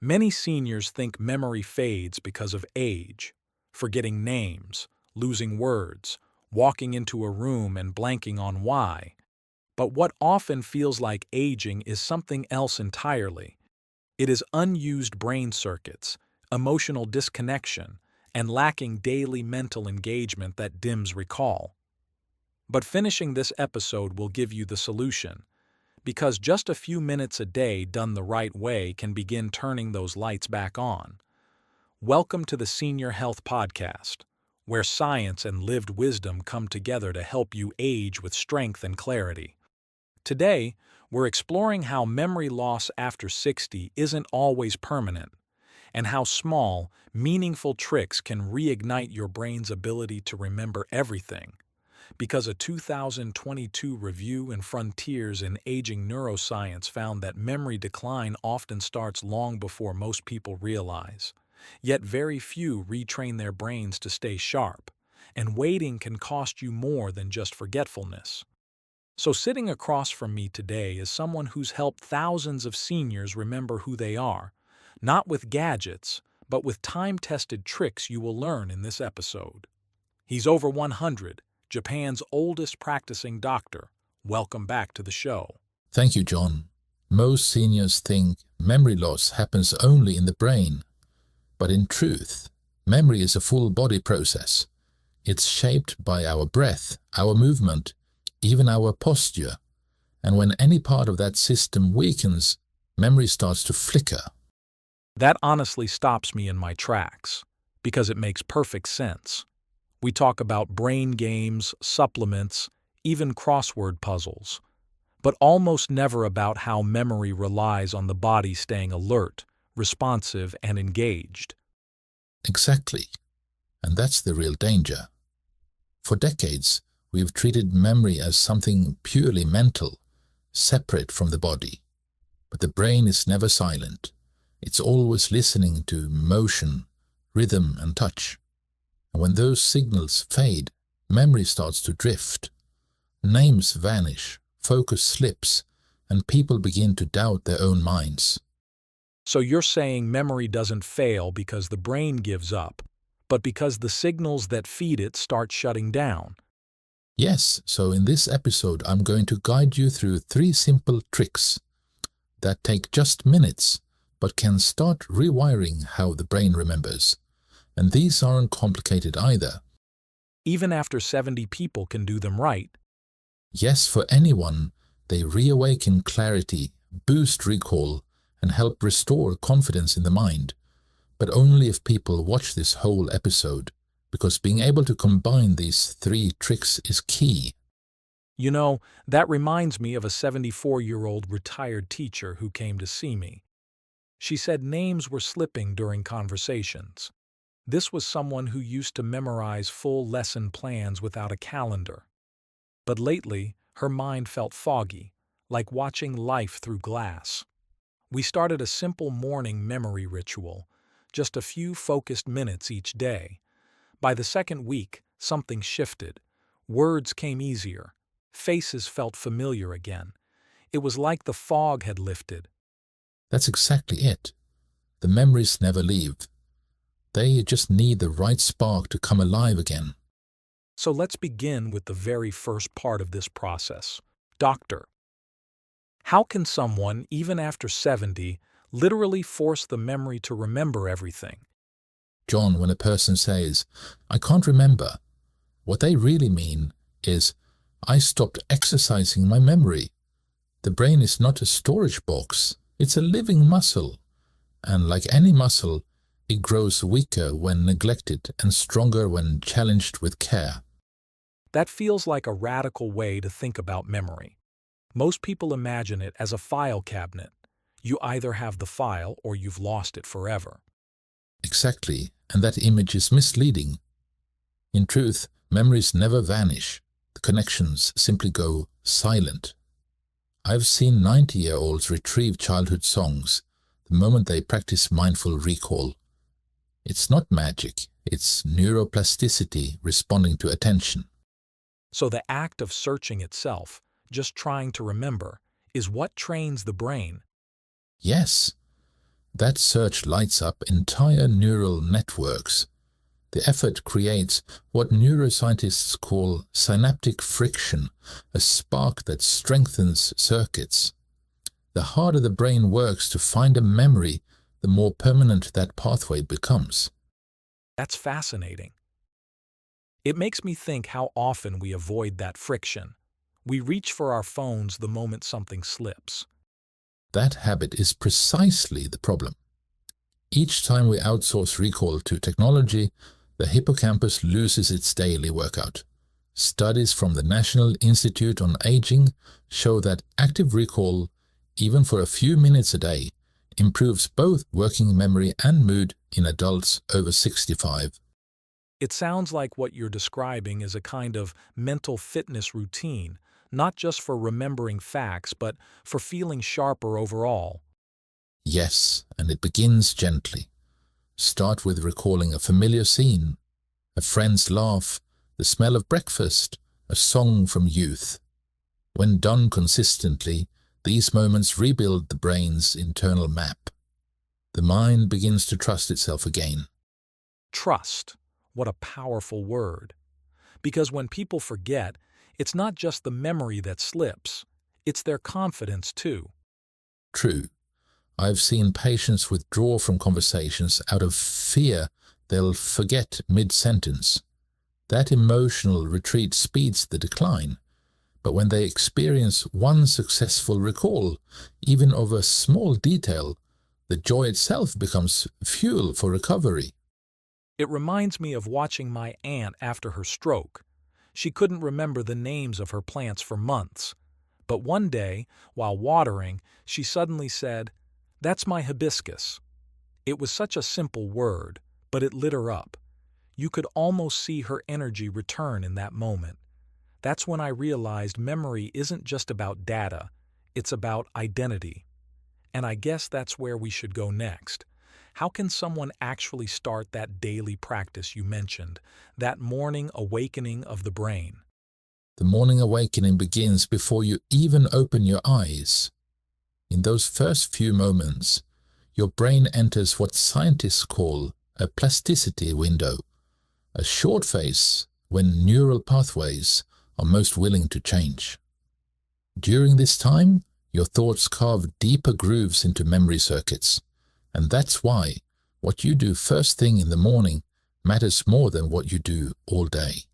Many seniors think memory fades because of age, forgetting names, losing words, walking into a room and blanking on why. But what often feels like aging is something else entirely. It is unused brain circuits, emotional disconnection, and lacking daily mental engagement that dims recall. But finishing this episode will give you the solution, because just a few minutes a day done the right way can begin turning those lights back on. Welcome to the Senior Health Podcast, where science and lived wisdom come together to help you age with strength and clarity. Today, we're exploring how memory loss after 60 isn't always permanent, and how small, meaningful tricks can reignite your brain's ability to remember everything. Because a 2022 review in Frontiers in Aging Neuroscience found that memory decline often starts long before most people realize. Yet very few retrain their brains to stay sharp, and waiting can cost you more than just forgetfulness. So sitting across from me today is someone who's helped thousands of seniors remember who they are, not with gadgets, but with time-tested tricks you will learn in this episode. He's over 100, Japan's oldest practicing doctor. Welcome back to the show. Thank you, John. Most seniors think memory loss happens only in the brain. But in truth, memory is a full body process. It's shaped by our breath, our movement, even our posture. And when any part of that system weakens, memory starts to flicker. That honestly stops me in my tracks, because it makes perfect sense. We talk about brain games, supplements, even crossword puzzles, but almost never about how memory relies on the body staying alert, responsive, and engaged. Exactly. And that's the real danger. For decades, we've treated memory as something purely mental, separate from the body. But the brain is never silent. It's always listening to motion, rhythm, and touch. And when those signals fade, memory starts to drift. Names vanish, focus slips, and people begin to doubt their own minds. So you're saying memory doesn't fail because the brain gives up, but because the signals that feed it start shutting down. Yes, so in this episode I'm going to guide you through 3 simple tricks that take just minutes, but can start rewiring how the brain remembers. And these aren't complicated either. Even after 70 people can do them right. Yes, for anyone, they reawaken clarity, boost recall, and help restore confidence in the mind. But only if people watch this whole episode, because being able to combine these 3 tricks is key. You know, that reminds me of a 74-year-old retired teacher who came to see me. She said names were slipping during conversations. This was someone who used to memorize full lesson plans without a calendar. But lately, her mind felt foggy, like watching life through glass. We started a simple morning memory ritual, just a few focused minutes each day. By the second week, something shifted. Words came easier. Faces felt familiar again. It was like the fog had lifted. That's exactly it. The memories never leave. They just need the right spark to come alive again. So let's begin with the very first part of this process. Doctor, how can someone, even after 70, literally force the memory to remember everything? John, when a person says, "I can't remember," what they really mean is, "I stopped exercising my memory." The brain is not a storage box, it's a living muscle. And like any muscle, it grows weaker when neglected and stronger when challenged with care. That feels like a radical way to think about memory. Most people imagine it as a file cabinet. You either have the file or you've lost it forever. Exactly, and that image is misleading. In truth, memories never vanish. The connections simply go silent. I've seen 90-year-olds retrieve childhood songs the moment they practice mindful recall. It's not magic, it's neuroplasticity responding to attention. So the act of searching itself, just trying to remember, is what trains the brain. Yes, That search lights up entire neural networks. The effort creates what neuroscientists call synaptic friction, a spark that strengthens circuits. The harder the brain works to find a memory, the more permanent that pathway becomes. That's fascinating. It makes me think how often we avoid that friction. We reach for our phones the moment something slips. That habit is precisely the problem. Each time we outsource recall to technology, the hippocampus loses its daily workout. Studies from the National Institute on Aging show that active recall, even for a few minutes a day, improves both working memory and mood in adults over 65. It sounds like what you're describing is a kind of mental fitness routine, not just for remembering facts, but for feeling sharper overall. Yes, and it begins gently. Start with recalling a familiar scene, a friend's laugh, the smell of breakfast, a song from youth. When done consistently, these moments rebuild the brain's internal map. The mind begins to trust itself again. Trust. What a powerful word. Because when people forget, it's not just the memory that slips, it's their confidence too. True, I've seen patients withdraw from conversations out of fear they'll forget mid-sentence. That emotional retreat speeds the decline. But when they experience one successful recall, even of a small detail, the joy itself becomes fuel for recovery. It reminds me of watching my aunt after her stroke. She couldn't remember the names of her plants for months. But one day, while watering, she suddenly said, "That's my hibiscus." It was such a simple word, but it lit her up. You could almost see her energy return in that moment. That's when I realized memory isn't just about data, it's about identity. And I guess that's where we should go next. How can someone actually start that daily practice you mentioned, that morning awakening of the brain? The morning awakening begins before you even open your eyes. In those first few moments, your brain enters what scientists call a plasticity window, a short phase when neural pathways are most willing to change. During this time, your thoughts carve deeper grooves into memory circuits, and that's why what you do first thing in the morning matters more than what you do all day.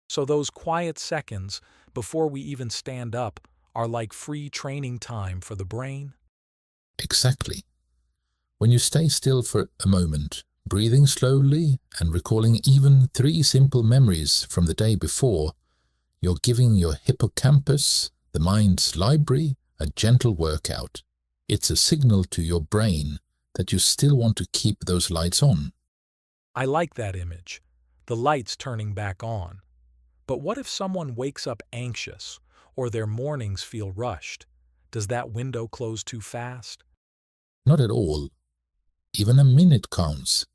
So those quiet seconds before we even stand up are like free training time for the brain? Exactly. When you stay still for a moment, breathing slowly and recalling even 3 simple memories from the day before, you're giving your hippocampus, the mind's library, a gentle workout. It's a signal to your brain that you still want to keep those lights on. I like that image, the lights turning back on. But what if someone wakes up anxious or their mornings feel rushed? Does that window close too fast? Not at all. Even a minute counts.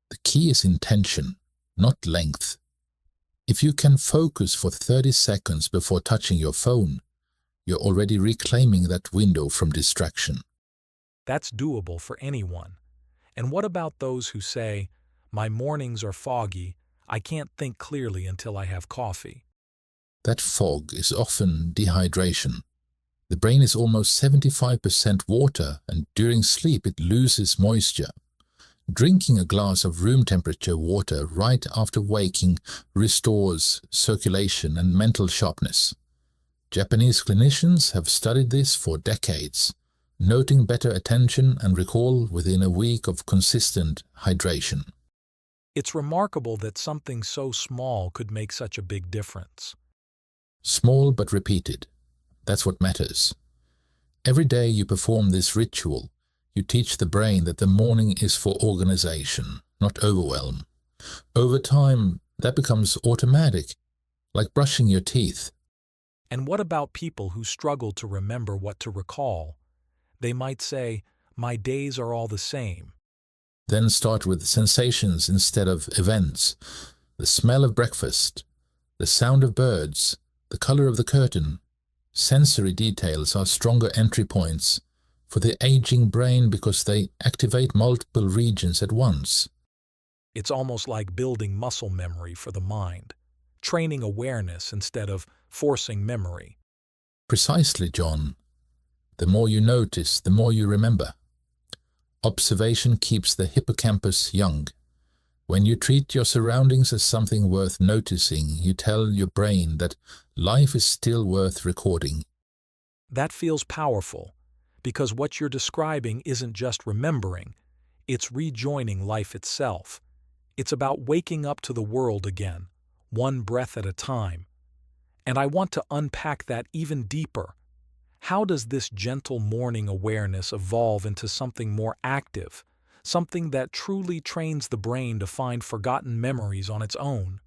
The key is intention, not length. If you can focus for 30 seconds before touching your phone, you're already reclaiming that window from distraction. That's doable for anyone. And what about those who say, "My mornings are foggy, I can't think clearly until I have coffee"? That fog is often dehydration. The brain is almost 75% water, and during sleep it loses moisture. Drinking a glass of room temperature water right after waking restores circulation and mental sharpness. Japanese clinicians have studied this for decades, noting better attention and recall within a week of consistent hydration. It's remarkable that something so small could make such a big difference. Small but repeated. That's what matters. Every day you perform this ritual, you teach the brain that the morning is for organization, not overwhelm. Over time, that becomes automatic, like brushing your teeth. And what about people who struggle to remember what to recall? They might say, "My days are all the same." Then start with sensations instead of events. The smell of breakfast, the sound of birds, the color of the curtain. Sensory details are stronger entry points. for the aging brain because they activate multiple regions at once. It's almost like building muscle memory for the mind, training awareness instead of forcing memory. Precisely, John. The more you notice, the more you remember. Observation keeps the hippocampus young. When you treat your surroundings as something worth noticing, you tell your brain that life is still worth recording. That feels powerful, because what you're describing isn't just remembering, it's rejoining life itself. It's about waking up to the world again, one breath at a time. And I want to unpack that even deeper. How does this gentle morning awareness evolve into something more active, something that truly trains the brain to find forgotten memories on its own?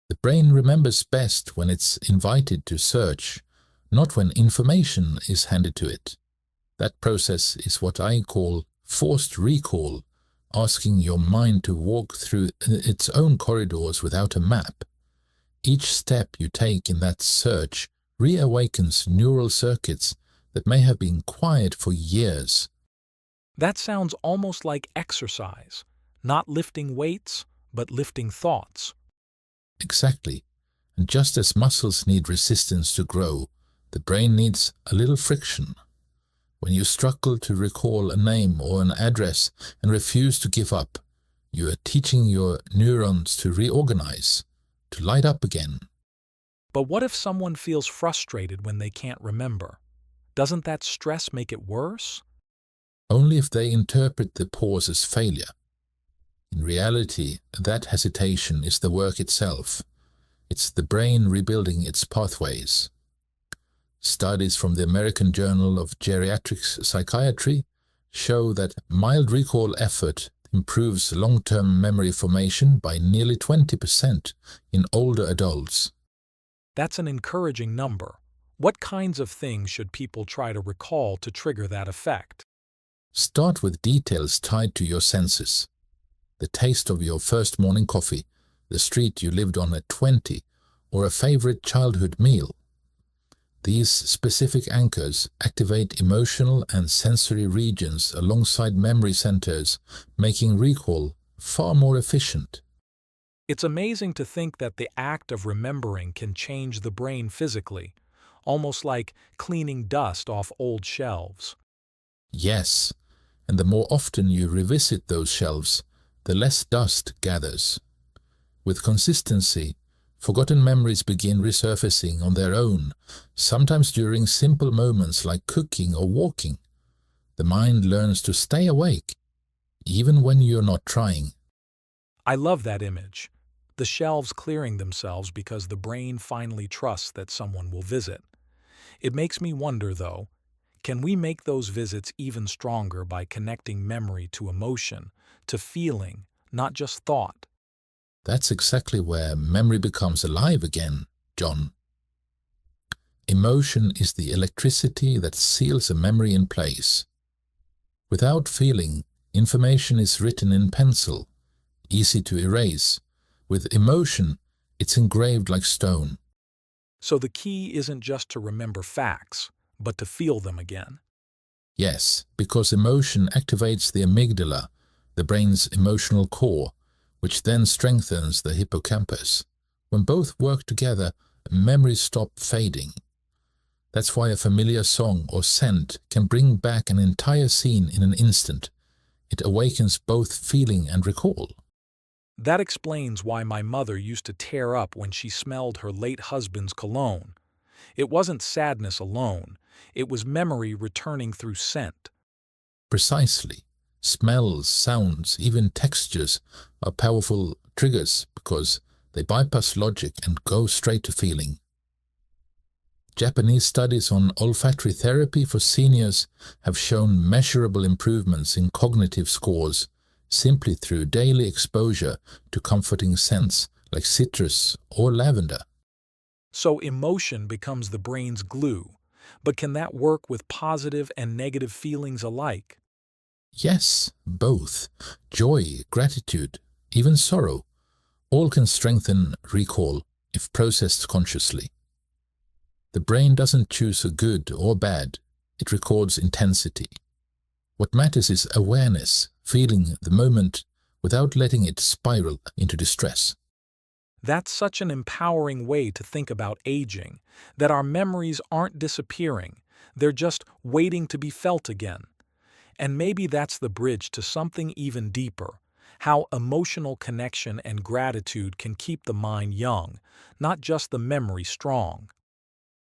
The brain remembers best when it's invited to search, not when information is handed to it. That process is what I call forced recall, asking your mind to walk through its own corridors without a map. Each step you take in that search reawakens neural circuits that may have been quiet for years. That sounds almost like exercise, not lifting weights, but lifting thoughts. Exactly. And just as muscles need resistance to grow, the brain needs a little friction. When you struggle to recall a name or an address and refuse to give up, you are teaching your neurons to reorganize, to light up again. But what if someone feels frustrated when they can't remember? Doesn't that stress make it worse? Only if they interpret the pause as failure. In reality, that hesitation is the work itself. It's the brain rebuilding its pathways. Studies from the American Journal of Geriatric Psychiatry show that mild recall effort improves long-term memory formation by nearly 20% in older adults. That's an encouraging number. What kinds of things should people try to recall to trigger that effect? Start with details tied to your senses. The taste of your first morning coffee, the street you lived on at 20, or a favorite childhood meal. These specific anchors activate emotional and sensory regions alongside memory centers, making recall far more efficient. It's amazing to think that the act of remembering can change the brain physically, almost like cleaning dust off old shelves. Yes, and the more often you revisit those shelves, the less dust gathers. With consistency, forgotten memories begin resurfacing on their own, sometimes during simple moments like cooking or walking. The mind learns to stay awake, even when you're not trying. I love that image. The shelves clearing themselves because the brain finally trusts that someone will visit. It makes me wonder, though, can we make those visits even stronger by connecting memory to emotion, to feeling, not just thought? That's exactly where memory becomes alive again, John. Emotion is the electricity that seals a memory in place. Without feeling, information is written in pencil, easy to erase. With emotion, it's engraved like stone. So the key isn't just to remember facts, but to feel them again. Yes, because emotion activates the amygdala, the brain's emotional core, which then strengthens the hippocampus. When both work together, memories stop fading. That's why a familiar song or scent can bring back an entire scene in an instant. It awakens both feeling and recall. That explains why my mother used to tear up when she smelled her late husband's cologne. It wasn't sadness alone, it was memory returning through scent. Precisely. Smells, sounds, even textures are powerful triggers because they bypass logic and go straight to feeling. Japanese studies on olfactory therapy for seniors have shown measurable improvements in cognitive scores simply through daily exposure to comforting scents like citrus or lavender. So emotion becomes the brain's glue, but can that work with positive and negative feelings alike? Yes, both. Joy, gratitude, even sorrow, all can strengthen recall if processed consciously. The brain doesn't choose a good or bad, it records intensity. What matters is awareness, feeling the moment without letting it spiral into distress. That's such an empowering way to think about aging, that our memories aren't disappearing, they're just waiting to be felt again. And maybe that's the bridge to something even deeper, how emotional connection and gratitude can keep the mind young, not just the memory strong.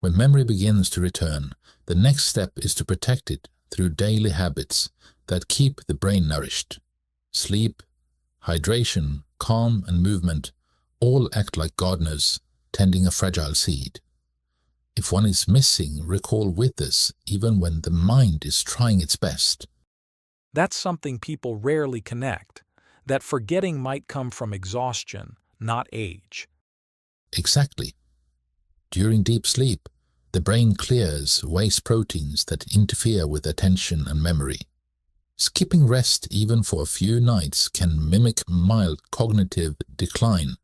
When memory begins to return, the next step is to protect it through daily habits that keep the brain nourished. Sleep, hydration, calm, and movement all act like gardeners tending a fragile seed. If one is missing, recall with us even when the mind is trying its best. That's something people rarely connect, that forgetting might come from exhaustion, not age. Exactly. During deep sleep, the brain clears waste proteins that interfere with attention and memory. Skipping rest even for a few nights can mimic mild cognitive decline.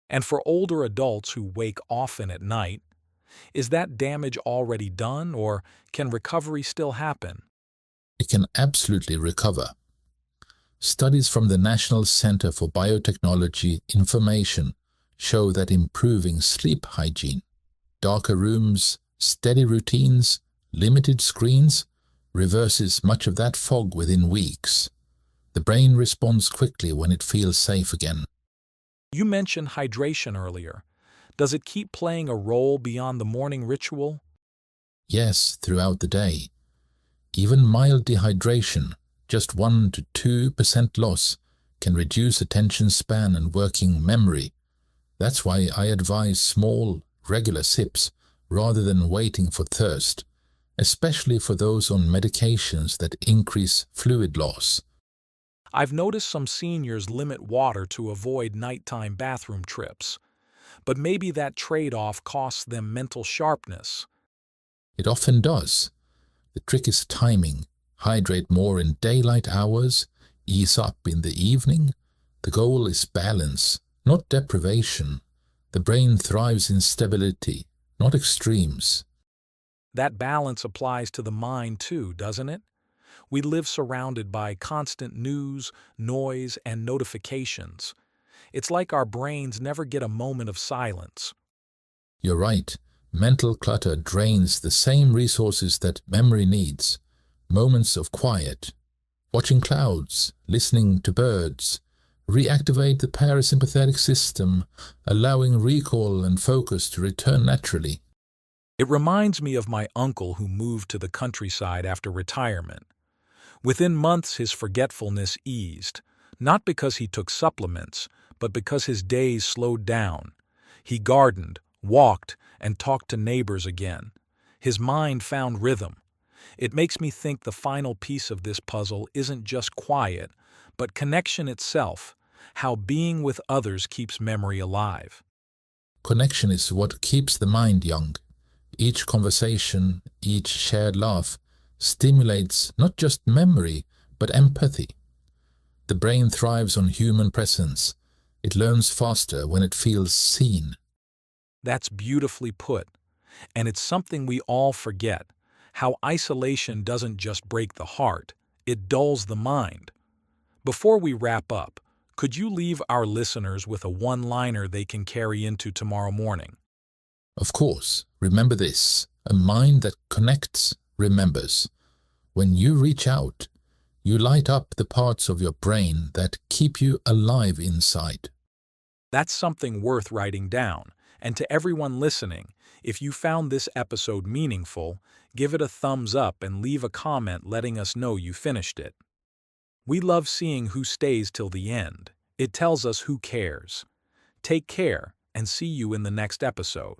And for older adults who wake often at night, is that damage already done, or can recovery still happen? It can absolutely recover. Studies from the National Center for Biotechnology Information show that improving sleep hygiene, darker rooms, steady routines, limited screens, reverses much of that fog within weeks. The brain responds quickly when it feels safe again. You mentioned hydration earlier. Does it keep playing a role beyond the morning ritual? Yes, throughout the day. Even mild dehydration, just 1 to 2% loss, can reduce attention span and working memory. That's why I advise small, regular sips rather than waiting for thirst, especially for those on medications that increase fluid loss. I've noticed some seniors limit water to avoid nighttime bathroom trips, but maybe that trade-off costs them mental sharpness. It often does. The trick is timing. Hydrate more in daylight hours, ease up in the evening. The goal is balance, not deprivation. The brain thrives in stability, not extremes. That balance applies to the mind too, doesn't it? We live surrounded by constant news, noise, and notifications. It's like our brains never get a moment of silence. You're right. Mental clutter drains the same resources that memory needs. Moments of quiet, watching clouds, listening to birds, reactivate the parasympathetic system, allowing recall and focus to return naturally. It reminds me of my uncle who moved to the countryside after retirement. Within months, his forgetfulness eased, not because he took supplements, but because his days slowed down. He gardened, walked, and talked to neighbors again. His mind found rhythm. It makes me think the final piece of this puzzle isn't just quiet, but connection itself, how being with others keeps memory alive. Connection is what keeps the mind young. Each conversation, each shared laugh, stimulates not just memory, but empathy. The brain thrives on human presence. It learns faster when it feels seen. That's beautifully put, and it's something we all forget, how isolation doesn't just break the heart, it dulls the mind. Before we wrap up, could you leave our listeners with a one-liner they can carry into tomorrow morning? Of course, remember this: a mind that connects remembers. When you reach out, you light up the parts of your brain that keep you alive inside. That's something worth writing down. And to everyone listening, if you found this episode meaningful, give it a thumbs up and leave a comment letting us know you finished it. We love seeing who stays till the end. It tells us who cares. Take care and see you in the next episode.